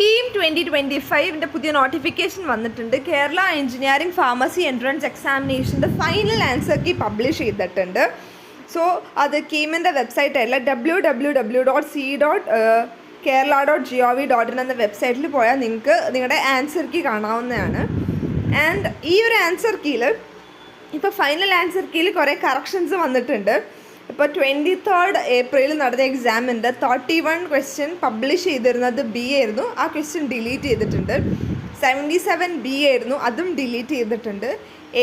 കീം 2025 പുതിയ നോട്ടിഫിക്കേഷൻ വന്നിട്ടുണ്ട്. Kerala engineering pharmacy entrance എക്സാമിനേഷൻ്റെ ഫൈനൽ ആൻസർ കീ പബ്ലിഷ് ചെയ്തിട്ടുണ്ട്. സോ അത് കീമിൻ്റെ വെബ്സൈറ്റായിട്ടുള്ള www.c.kerala.gov.in എന്ന വെബ്സൈറ്റിൽ പോയാൽ നിങ്ങൾക്ക് നിങ്ങളുടെ ആൻസർ കീ കാണാവുന്നതാണ്. ആൻഡ് ഈ ഒരു ആൻസർ കീയിൽ ഇപ്പോൾ ഫൈനൽ ആൻസർ കീയിൽ കുറേ കറക്ഷൻസ് വന്നിട്ടുണ്ട്. ഇപ്പോൾ 23rd ഏപ്രിൽ നടന്ന എക്സാമിൻ്റെ 31 ക്വസ്റ്റ്യൻ പബ്ലിഷ് ചെയ്തിരുന്നത് ബി ആയിരുന്നു. ആ ക്വസ്റ്റ്യൻ ഡിലീറ്റ് ചെയ്തിട്ടുണ്ട്. 77 ബി ആയിരുന്നു, അതും ഡിലീറ്റ് ചെയ്തിട്ടുണ്ട്.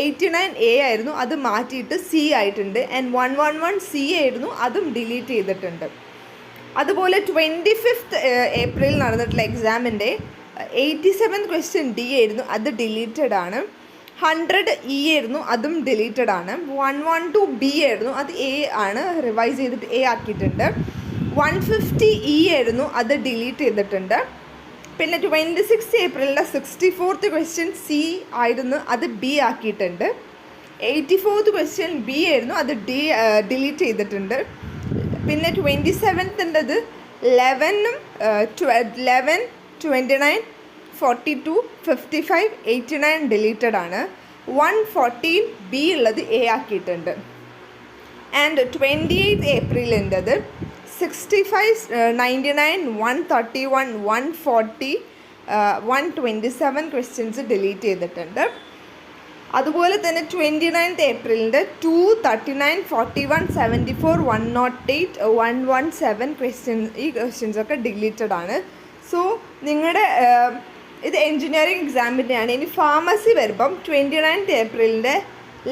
89 എ ആയിരുന്നു, അത് മാറ്റിയിട്ട് സി ആയിട്ടുണ്ട്. ആൻഡ് 111 സി ആയിരുന്നു, അതും ഡിലീറ്റ് ചെയ്തിട്ടുണ്ട്. അതുപോലെ 25th ഏപ്രിൽ നടന്നിട്ടുള്ള എക്സാമിൻ്റെ 87 ക്വസ്റ്റ്യൻ ഡി ആയിരുന്നു, അത് ഡിലീറ്റഡ് ആണ്. 100 ഇ ആയിരുന്നു, അതും ഡിലീറ്റഡ് ആണ്. 112 ബി ആയിരുന്നു, അത് എ ആണ്, റിവൈസ് ചെയ്തിട്ട് എ ആക്കിയിട്ടുണ്ട്. 150 ഇ ആയിരുന്നു, അത് ഡിലീറ്റ് ചെയ്തിട്ടുണ്ട്. പിന്നെ 26 ഏപ്രിലിൻ്റെ 64th ക്വസ്റ്റ്യൻ സി ആയിരുന്നു, അത് ബി ആക്കിയിട്ടുണ്ട്. 84th ക്വസ്റ്റ്യൻ ബി ആയിരുന്നു, അത് ഡിലീറ്റ് ചെയ്തിട്ടുണ്ട്. പിന്നെ 27th 11, 29, 42, 55, 89 ഡിലീറ്റഡ് ആണ്. 114 ബി ഉള്ളത് എ ആക്കിയിട്ടുണ്ട്. ആൻഡ് 28th ഏപ്രിലിൻ്റെത് 65, 99, 131, 140, 127 ക്വസ്റ്റ്യൻസ് ഡിലീറ്റ് ചെയ്തിട്ടുണ്ട്. അതുപോലെ തന്നെ 29th ഏപ്രിലിൻ്റെ 2, 39, 41, 74, 108, 117 ക്വസ്റ്റ്യൻസ്, ഈ ക്വസ്റ്റ്യൻസൊക്കെ ഡിലീറ്റഡ് ആണ്. സോ നിങ്ങളുടെ ഇത് എൻജിനീയറിംഗ് എക്സാമിൻ്റെയാണ്. ഇനി ഫാർമസി വരുമ്പം 29th ഏപ്രിലിൻ്റെ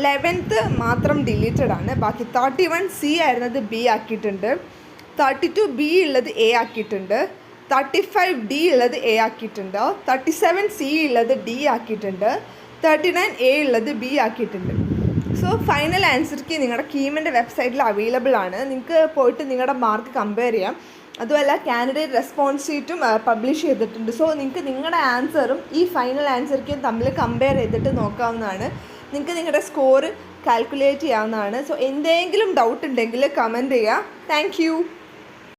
11th മാത്രം ഡിലീറ്റഡ് ആണ്. ബാക്കി 31 സി ആയിരുന്നത് ബി ആക്കിയിട്ടുണ്ട്. 32 ബി ഉള്ളത് എ ആക്കിയിട്ടുണ്ട്. 35 ഡി ഉള്ളത് എ ആക്കിയിട്ടുണ്ട്. 37 സി ഉള്ളത് ഡി ആക്കിയിട്ടുണ്ട്. 39 എ ഉള്ളത് ബി ആക്കിയിട്ടുണ്ട്. സോ ഫൈനൽ ആൻസർ കീ നിങ്ങളുടെ കീമിൻ്റെ വെബ്സൈറ്റിൽ അവൈലബിൾ ആണ്. നിങ്ങൾക്ക് പോയിട്ട് നിങ്ങളുടെ മാർക്ക് കമ്പയർ ചെയ്യാം. അതുമല്ല കാൻഡിഡേറ്റ് റെസ്പോൺസ് ഷീറ്റും പബ്ലിഷ് ചെയ്തിട്ടുണ്ട്. സോ നിങ്ങൾക്ക് നിങ്ങളുടെ ആൻസറും ഈ ഫൈനൽ ആൻസർ കീയും തമ്മിൽ കമ്പയർ ചെയ്തിട്ട് നോക്കാവുന്നതാണ്. നിങ്ങൾക്ക് നിങ്ങളുടെ സ്കോർ കാൽക്കുലേറ്റ് ചെയ്യാവുന്നതാണ്. സോ എന്തെങ്കിലും ഡൗട്ട് ഉണ്ടെങ്കിൽ കമൻറ്റ് ചെയ്യുക. താങ്ക്